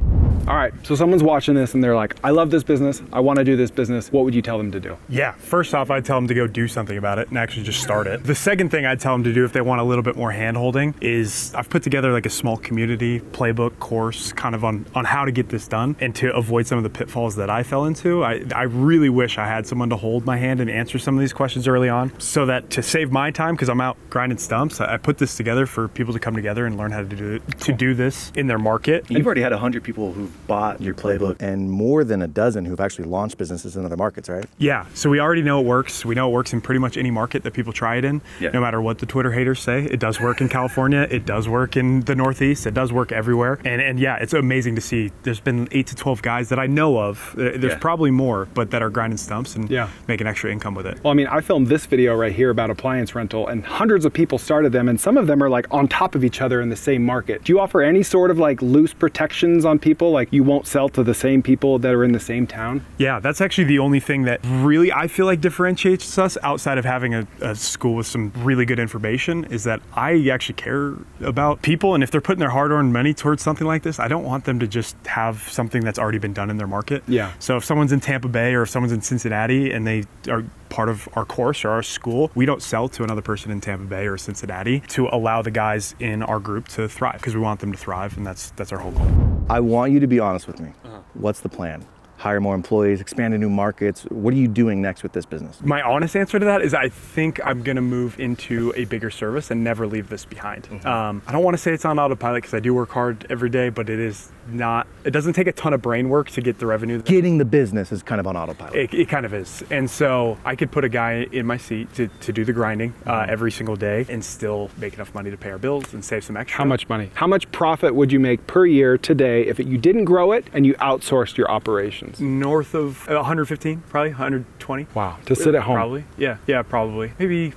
S1: All right, so someone's watching this and they're like, I love this business, I want to do this business. What would you tell them to do?
S2: Yeah, first off, I'd tell them to go do something about it and actually just start it. The second thing I'd tell them to do if they want a little bit more hand-holding is I've put together like a small community playbook course kind of on how to get this done and to avoid some of the pitfalls that I fell into. I really wish I had someone to hold my hand and answer some of these questions early on so that to save my time, because I'm out grinding stumps, I put this together for people to come together and learn how to do this in their market.
S3: You've already had 100 people who've bought your playbook and more than a dozen who've actually launched businesses in other markets, right?
S2: Yeah, so we already know it works. We know it works in pretty much any market that people try it in, no matter what the Twitter haters say. It does work in California. It does work in the Northeast. It does work everywhere. And yeah, it's amazing to see. There's been 8 to 12 guys that I know of. There's probably more, but that are grinding stumps and making extra income with it.
S1: Well, I mean, I filmed this video right here about appliance rental and hundreds of people started them and some of them are like on top of each other in the same market. Do you offer any sort of like loose protections on people? Like you won't sell to the same people that are in the same town?
S2: Yeah, that's actually the only thing that really I feel like differentiates us outside of having a school with some really good information is that I actually care about people, and if they're putting their hard-earned money towards something like this, I don't want them to just have something that's already been done in their market.
S1: Yeah.
S2: So if someone's in Tampa Bay or if someone's in Cincinnati and they are part of our course or our school, we don't sell to another person in Tampa Bay or Cincinnati to allow the guys in our group to thrive because we want them to thrive, and that's our whole goal.
S3: I want you to be honest with me. What's the plan? Hire more employees, expand to new markets. What are you doing next with this business?
S2: My honest answer to that is I think I'm gonna move into a bigger service and never leave this behind. I don't wanna say it's on autopilot because I do work hard every day, but it is not, it doesn't take a ton of brain work to get the revenue.
S3: Getting the business is kind of on autopilot.
S2: It kind of is. And so I could put a guy in my seat to do the grinding every single day and still make enough money to pay our bills and save some extra.
S1: How much money? How much profit would you make per year today if you didn't grow it and you outsourced your operations?
S2: North of 115, probably 120.
S1: Wow, to sit at home.
S2: Probably, yeah, probably. Maybe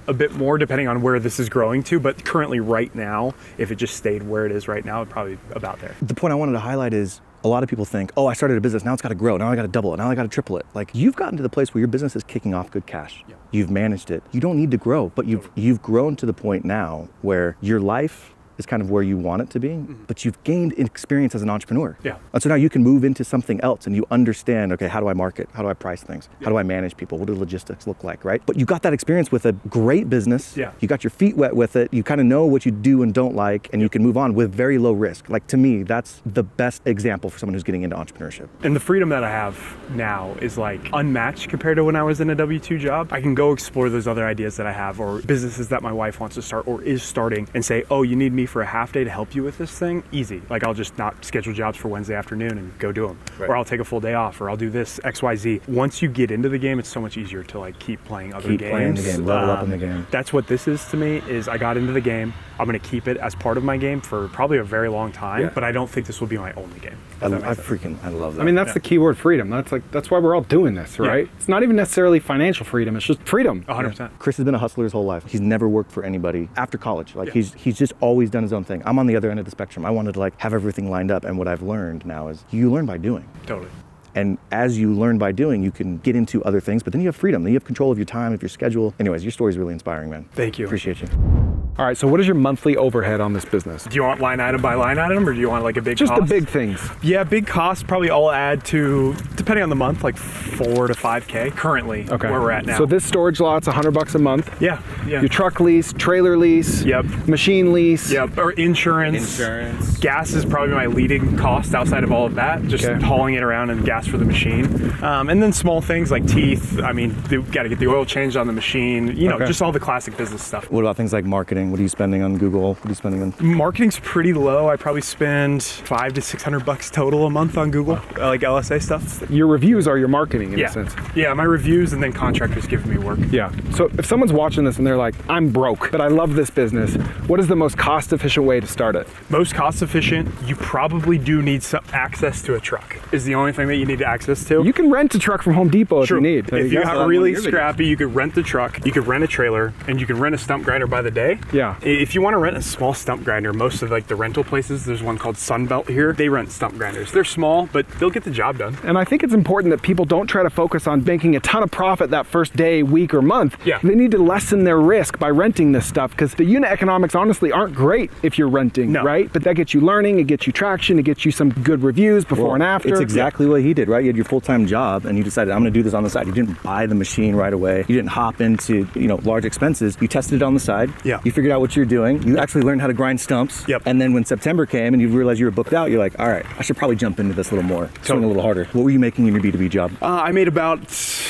S2: a bit more depending on where this is growing to, but currently right now, if it just stayed where it is right now, it'd probably about there.
S3: The point I wanted to highlight is a lot of people think, oh, I started a business, now it's got to grow, now I got to double it, now I got to triple it. Like, you've gotten to the place where your business is kicking off good cash.
S2: Yeah.
S3: You've managed it. You don't need to grow, but you've grown to the point now where your life is kind of where you want it to be, but you've gained experience as an entrepreneur.
S2: Yeah.
S3: And so now you can move into something else and you understand, okay, how do I market? How do I price things? How do I manage people? What do logistics look like, right? But you got that experience with a great business.
S2: Yeah.
S3: You got your feet wet with it. You kind of know what you do and don't like, and you can move on with very low risk. Like, to me, that's the best example for someone who's getting into entrepreneurship.
S2: And the freedom that I have now is like unmatched compared to when I was in a W-2 job. I can go explore those other ideas that I have or businesses that my wife wants to start or is starting and say, oh, you need me for a half day to help you with this thing? Easy. Like, I'll just not schedule jobs for Wednesday afternoon and go do them. Right. Or I'll take a full day off, or I'll do this XYZ. Once you get into the game, it's so much easier to like keep playing other games.
S3: Keep playing the game, level up in the game.
S2: That's what this is to me, is I got into the game. I'm gonna keep it as part of my game for probably a very long time, but I don't think this will be my only game.
S3: I love that.
S1: I mean, that's the keyword, freedom. That's why we're all doing this, right?
S2: Yeah.
S1: It's not even necessarily financial freedom, it's just freedom.
S2: 100%.
S3: Chris has been a hustler his whole life. He's never worked for anybody after college. Like, he's just always done his own thing. I'm on the other end of the spectrum. I wanted to like have everything lined up, and what I've learned now is you learn by doing.
S2: Totally.
S3: And as you learn by doing, you can get into other things, but then you have freedom. Then you have control of your time, of your schedule. Anyways, your story is really inspiring, man.
S2: Thank you.
S3: Appreciate you.
S1: All right, so what is your monthly overhead on this business?
S2: Do you want line item by line item, or do you want like a big
S1: Just
S2: cost?
S1: the big things.
S2: Yeah, big costs probably all add to, depending on the month, like 4 to 5K currently where we're at now.
S1: So this storage lot's $100 a month.
S2: Yeah.
S1: Your truck lease, trailer lease.
S2: Yep.
S1: Machine lease.
S2: Yep. Or insurance. Gas is probably my leading cost outside of all of that. Just hauling it around and gas for the machine. And then small things like teeth. I mean, you got to get the oil changed on the machine. You know, just all the classic business stuff.
S3: What about things like marketing? What are you spending on Google? What are you spending on?
S2: Marketing's pretty low. I probably spend $500 to $600 total a month on Google, like LSA stuff.
S1: Your reviews are your marketing in a sense.
S2: Yeah, my reviews, and then contractors giving me work.
S1: Yeah. So if someone's watching this and they're like, I'm broke, but I love this business, what is the most cost-efficient way to start it?
S2: Most cost-efficient, you probably do need some access to a truck. Is the only thing that you need access to.
S1: You can rent a truck from Home Depot if you need.
S2: If you got really scrappy, you could rent the truck, you could rent a trailer, and you could rent a stump grinder by the day.
S1: Yeah.
S2: If you want to rent a small stump grinder, most of like the rental places, there's one called Sunbelt here, they rent stump grinders. They're small, but they'll get the job done.
S1: And I think it's important that people don't try to focus on making a ton of profit that first day, week, or month.
S2: Yeah.
S1: They need to lessen their risk by renting this stuff, because the unit economics honestly aren't great if you're renting, right? But that gets you learning, it gets you traction, it gets you some good reviews before and after.
S3: It's exactly what he did, right? You had your full-time job and you decided, I'm gonna do this on the side. You didn't buy the machine right away. You didn't hop into, large expenses. You tested it on the side.
S2: Yeah.
S3: You figured out what you're doing. You actually learned how to grind stumps.
S2: Yep.
S3: And then when September came and you realized you were booked out, you're like, all right, I should probably jump into this a little more. Swing a little harder. What were you making in your B2B job?
S2: I made about,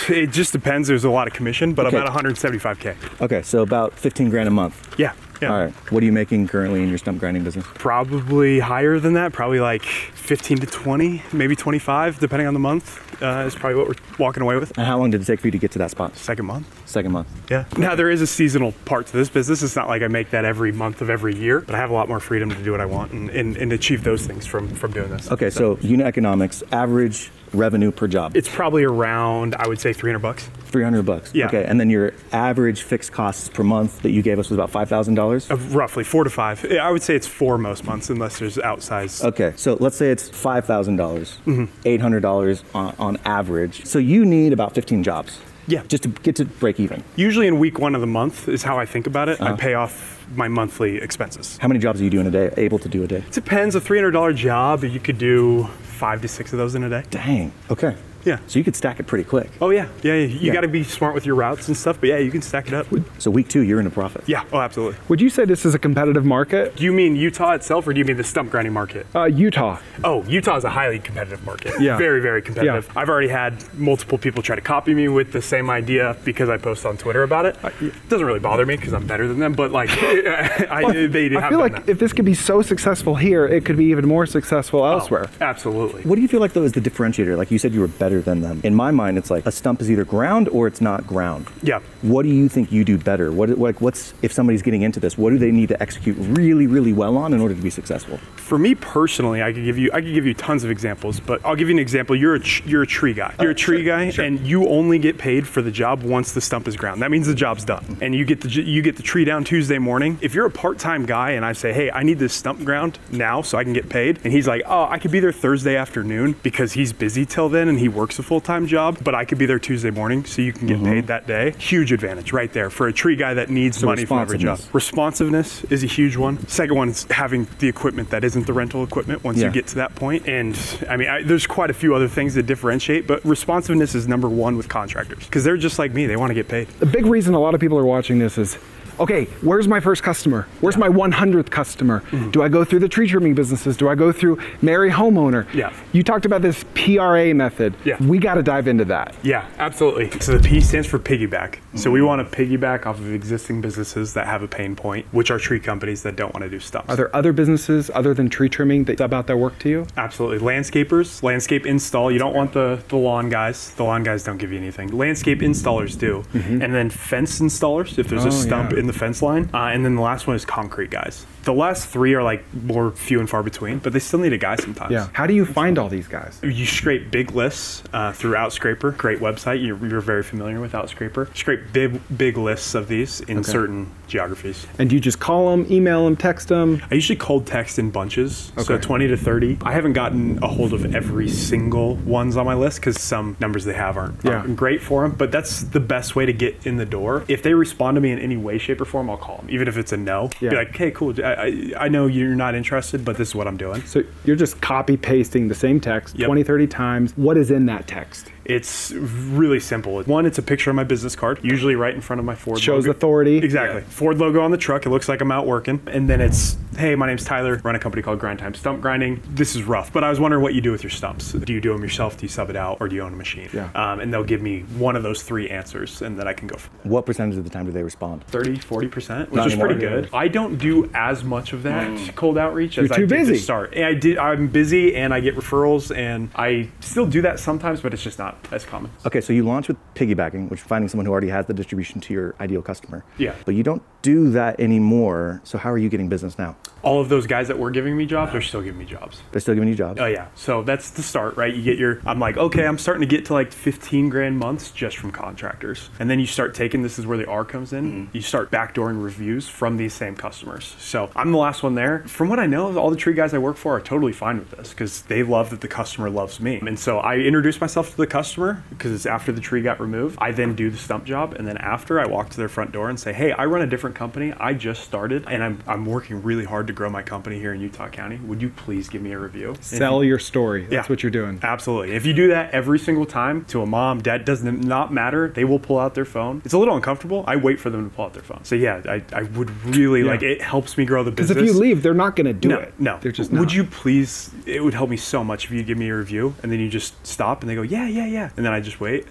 S2: it just depends. There's a lot of commission, but about 175K.
S3: Okay, so about 15 grand a month.
S2: Yeah. Yeah.
S3: All right. What are you making currently in your stump grinding business?
S2: Probably higher than that. Probably like 15 to 20, maybe 25, depending on the month. Is probably what we're walking away with.
S3: And how long did it take for you to get to that spot?
S2: Second month.
S3: Second month.
S2: Yeah. Now there is a seasonal part to this business. It's not like I make that every month of every year, but I have a lot more freedom to do what I want and achieve those things from doing this.
S3: Okay, so unit economics, average revenue per job.
S2: It's probably around, I would say, $300.
S3: $300.
S2: Yeah.
S3: Okay, and then your average fixed costs per month that you gave us was about $5,000?
S2: Roughly 4 to 5. I would say it's 4 most months, unless there's outsized.
S3: Okay, so let's say it's $5,000, $800 on average. So you need about 15 jobs.
S2: Yeah.
S3: Just to get to break even.
S2: Usually in week 1 of the month is how I think about it. I pay off my monthly expenses.
S3: How many jobs are you doing a day, able to do a day?
S2: It depends. A $300 job, you could do 5 to 6 of those in a day.
S3: Dang. Okay.
S2: Yeah.
S3: So you could stack it pretty quick.
S2: Oh yeah. You got to be smart with your routes and stuff, but yeah, you can stack it up.
S3: So week 2, you're in a profit.
S2: Yeah. Oh, absolutely.
S1: Would you say this is a competitive market?
S2: Do you mean Utah itself, or do you mean the stump grinding market?
S1: Utah.
S2: Oh, Utah is a highly competitive market.
S1: Yeah.
S2: Very, very competitive.
S1: Yeah.
S2: I've already had multiple people try to copy me with the same idea because I post on Twitter about it. It doesn't really bother me because I'm better than them, but like, I
S1: feel like if this could be so successful here, it could be even more successful elsewhere.
S2: Absolutely.
S3: What do you feel like though is the differentiator? Like you said, you were better than them. In my mind, it's like a stump is either ground or it's not ground.
S2: Yeah.
S3: What do you think you do better? What's if somebody's getting into this? What do they need to execute really, really well on in order to be successful?
S2: For me personally, I could give you tons of examples, but I'll give you an example. You're a tree guy. You're a tree guy, and you only get paid for the job once the stump is ground. That means the job's done, and you get the tree down Tuesday morning. If you're a part-time guy and I say, hey, I need this stump ground now so I can get paid, and he's like, oh, I could be there Thursday afternoon because he's busy till then and he works a full-time job, but I could be there Tuesday morning so you can get paid that day. Huge advantage right there for a tree guy that needs money from every job. Responsiveness is a huge one. Second one is having the equipment that isn't the rental equipment once you get to that point. And I mean, there's quite a few other things that differentiate, but responsiveness is number one with contractors because they're just like me. They want to get paid.
S1: The big reason a lot of people are watching this is, okay, where's my first customer? Where's my 100th customer? Do I go through the tree trimming businesses? Do I go through Mary Homeowner?
S2: Yeah.
S1: You talked about this PRA method.
S2: Yeah.
S1: We got to dive into that.
S2: Yeah, absolutely. So the P stands for piggyback. So we want to piggyback off of existing businesses that have a pain point, which are tree companies that don't want to do stumps.
S1: Are there other businesses other than tree trimming that sub out their work to you?
S2: Absolutely. Landscapers, landscape install. You don't want the lawn guys. The lawn guys don't give you anything. Landscape installers do. And then fence installers, if there's a stump in the fence line. And then the last one is concrete guys. The last three are like more few and far between, but they still need a guy sometimes.
S1: Yeah. How do you find all these guys?
S2: You scrape big lists through Outscraper. Great website. You're very familiar with Outscraper. Scrape big lists of these in certain geographies.
S1: And do you just call them, email them, text them?
S2: I usually cold text in bunches, so 20 to 30. I haven't gotten a hold of every single ones on my list because some numbers they have aren't great for them, but that's the best way to get in the door. If they respond to me in any way, shape, or form, I'll call them, even if it's a no. Be like, hey, cool, I know you're not interested, but this is what I'm doing.
S1: So you're just copy pasting the same text 20, 30 times. What is in that text?
S2: It's really simple. One, it's a picture of my business card, usually right in front of my Ford logo.
S1: Shows authority.
S2: Exactly. Ford logo on the truck. It looks like I'm out working. And then it's, hey, my name's Tyler. Run a company called Grind Time Stump Grinding. This is rough, but I was wondering what you do with your stumps. Do you do them yourself? Do you sub it out? Or do you own a machine?
S1: Yeah.
S2: And they'll give me one of those three answers, and then I can go for
S3: What percentage of the time do they respond?
S2: 30, 40%, which
S3: Not
S2: is pretty
S3: anymore.
S2: good. I don't do as much of that cold outreach as
S1: You're
S2: I
S1: too
S2: did
S1: busy.
S2: to start. And I'm busy, and I get referrals, and I still do that sometimes, but it's just not as common.
S3: Okay, so you launch with piggybacking, which is finding someone who already has the distribution to your ideal customer.
S2: Yeah.
S3: But you don't do that anymore. So how are you getting business now?
S2: All of those guys that were giving me jobs are still giving me jobs.
S3: They're still giving you jobs?
S2: Oh yeah. So that's the start, right? You get I'm like, okay, I'm starting to get to like 15 grand months just from contractors. And then you start taking, this is where the R comes in. You start backdooring reviews from these same customers. So I'm the last one there. From what I know, all the tree guys I work for are totally fine with this because they love that the customer loves me. And so I introduce myself to the customer because it's after the tree got removed. I then do the stump job. And then after I walk to their front door and say, hey, I run a different company. I just started and I'm working really hard to grow my company here in Utah County. Would you please give me a review?
S1: Sell your story. That's what you're doing.
S2: Absolutely. If you do that every single time to a mom, dad, does not matter. They will pull out their phone. It's a little uncomfortable. I wait for them to pull out their phone. So yeah, I would really like, it helps me grow the business.
S1: Because if you leave, they're not going to do it.
S2: No.
S1: They're just not.
S2: Would you please, it would help me so much if you give me a review and then you just stop and they go, yeah. And then I just wait.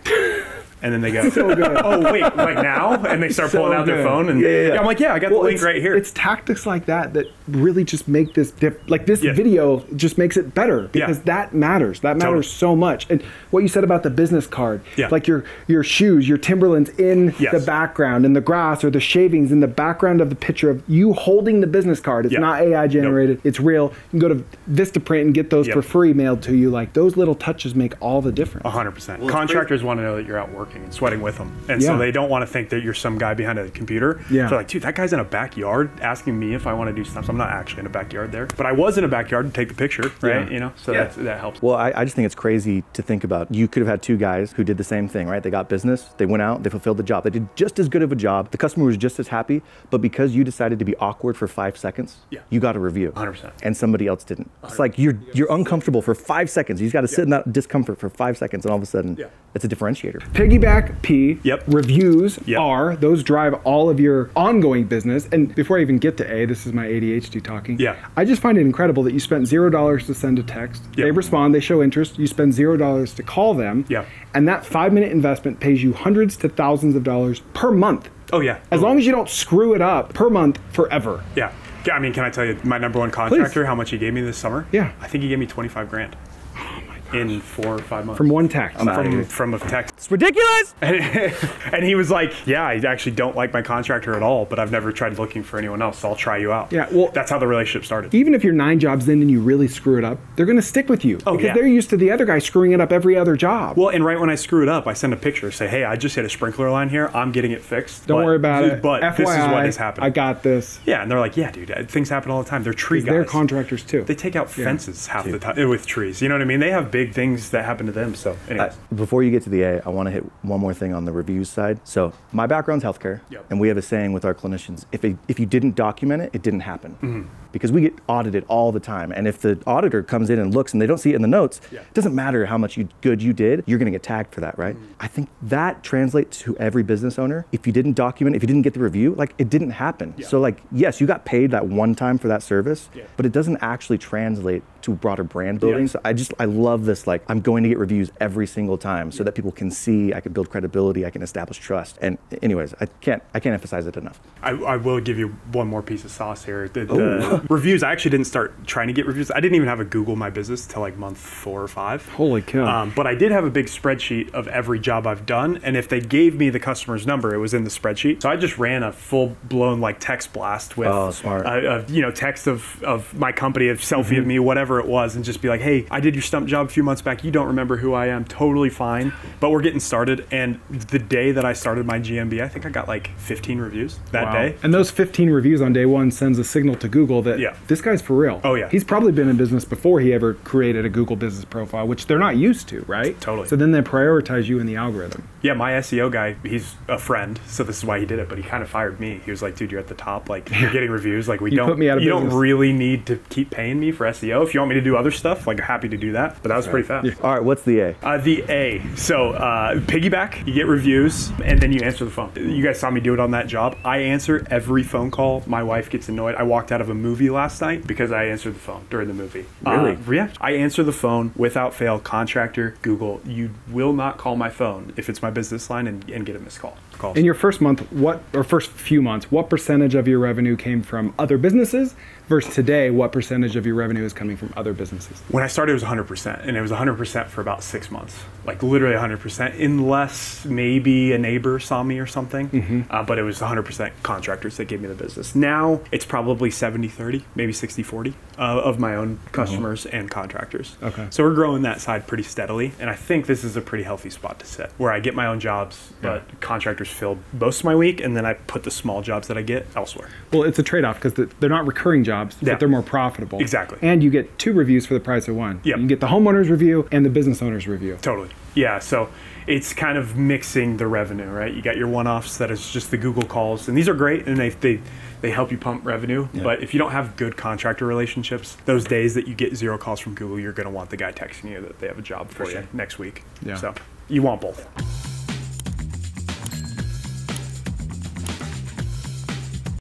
S2: And then they go, oh, wait, like now? And they start pulling out their phone. And I'm like, I got the link right here.
S1: It's tactics like that that really just make this, this video just makes it better because that matters. That matters so much. And what you said about the business card, like your shoes, your Timberlands in the background, and the grass or the shavings in the background of the picture of you holding the business card. It's not AI generated. It's real. You can go to Vistaprint and get those for free mailed to you. Like those little touches make all the difference.
S2: 100%. Contractors want to know that you're out working. working and sweating with them. And so they don't want to think that you're some guy behind a computer.
S1: Yeah.
S2: So like, dude, that guy's in a backyard asking me if I want to do stuff. I'm not actually in a backyard there, but I was in a backyard to take the picture, right?
S1: Yeah.
S2: You know, so that helps.
S3: Well, I just think it's crazy to think about. You could have had two guys who did the same thing, right? They got business, they went out, they fulfilled the job. They did just as good of a job. The customer was just as happy, but because you decided to be awkward for 5 seconds, you got a review.
S2: 100%.
S3: And somebody else didn't. It's like you're uncomfortable for 5 seconds. You just got to sit in that discomfort for 5 seconds, and all of a sudden, it's a differentiator.
S1: Piggyback P, reviews
S2: Yep.
S1: R, those drive all of your ongoing business. And before I even get to A, this is my ADHD talking.
S2: Yeah.
S1: I just find it incredible that you spent $0 to send a text. They respond, they show interest. You spend $0 to call them.
S2: Yeah.
S1: And that 5-minute investment pays you hundreds to thousands of dollars per month.
S2: Oh yeah.
S1: As long as you don't screw it up per month forever.
S2: Yeah. I mean, can I tell you my number one contractor, how much he gave me this summer?
S1: Yeah.
S2: I think he gave me 25 grand. In 4 or 5 months.
S1: From one text.
S2: From a text.
S3: It's ridiculous!
S2: And he was like, yeah, I actually don't like my contractor at all, but I've never tried looking for anyone else, so I'll try you out.
S1: Yeah, well,
S2: that's how the relationship started.
S1: Even if you're 9 jobs in and you really screw it up, they're going to stick with you. Because they're used to the other guy screwing it up every other job.
S2: Well, and right when I screw it up, I send a picture, say, hey, I just hit a sprinkler line here. I'm getting it fixed.
S1: Don't worry about it.
S2: But
S1: FYI,
S2: this is what has happened.
S1: I got this.
S2: Yeah, and they're like, yeah, dude, things happen all the time. They're tree guys.
S1: They're contractors too.
S2: They take out fences half the time with trees. You know what I mean? They have big things that happen to them. So anyways.
S3: Before you get to the A, I want to hit one more thing on the reviews side. So my background's healthcare, and we have a saying with our clinicians, if you didn't document it, it didn't happen. Because we get audited all the time. And if the auditor comes in and looks and they don't see it in the notes, it doesn't matter how much good you did, you're gonna get tagged for that, right? I think that translates to every business owner. If you didn't document, if you didn't get the review, like it didn't happen. So like, yes, you got paid that one time for that service, but it doesn't actually translate to broader brand building. So I love this, like I'm going to get reviews every single time so that people can see, I can build credibility, I can establish trust. And anyways, I can't emphasize it enough.
S2: I will give you one more piece of sauce here. The reviews, I actually didn't start trying to get reviews. I didn't even have a Google My Business till like month 4 or 5.
S1: Holy cow.
S2: But I did have a big spreadsheet of every job I've done. And if they gave me the customer's number, it was in the spreadsheet. So I just ran a full blown like text blast with text of my company, a selfie of me, whatever it was, and just be like, hey, I did your Stump job a few months back. You don't remember who I am. Totally fine. But we're getting started. And the day that I started my GMB, I think I got like 15 reviews that day.
S1: And those 15 reviews on day one sends a signal to Google that this guy's for real.
S2: Oh yeah.
S1: He's probably been in business before he ever created a Google business profile, which they're not used to, right?
S2: Totally.
S1: So then they prioritize you in the algorithm.
S2: Yeah, my SEO guy, he's a friend, so this is why he did it, but he kind of fired me. He was like, dude, you're at the top, like you're getting reviews, like you
S1: put me out of
S2: you
S1: business.
S2: don't really need to keep paying me for SEO. If you want me to do other stuff, like happy to do that, but that was pretty fast.
S3: Yeah. All right, what's the A?
S2: The A, so piggyback, you get reviews, and then you answer the phone. You guys saw me do it on that job. I answer every phone call. My wife gets annoyed. I walked out of a movie last night because I answered the phone during the movie.
S3: Really?
S2: Yeah. I answer the phone without fail. Contractor, Google, you will not call my phone if it's my business line and get a missed call.
S1: In your first month, first few months, what percentage of your revenue came from other businesses versus today, what percentage of your revenue is coming from other businesses?
S2: When I started, it was 100%, and it was 100% for about 6 months, like literally 100%, unless maybe a neighbor saw me or something, but it was 100% contractors that gave me the business. Now, it's probably 70-30, maybe 60-40 of my own customers and contractors.
S1: Okay.
S2: So we're growing that side pretty steadily, and I think this is a pretty healthy spot to sit, where I get my own jobs, but contractors fill most of my week, and then I put the small jobs that I get elsewhere.
S1: Well, it's a trade-off because they're not recurring jobs, but they're more profitable.
S2: Exactly.
S1: And you get 2 reviews for the price of 1.
S2: Yep.
S1: You get the homeowner's review and the business owner's review.
S2: Totally. Yeah, so it's kind of mixing the revenue, right? You got your one-offs that is just the Google calls, and these are great, and they help you pump revenue. Yeah. But if you don't have good contractor relationships, those days that you get 0 calls from Google, you're going to want the guy texting you that they have a job for you next week.
S1: Yeah.
S2: So you want both.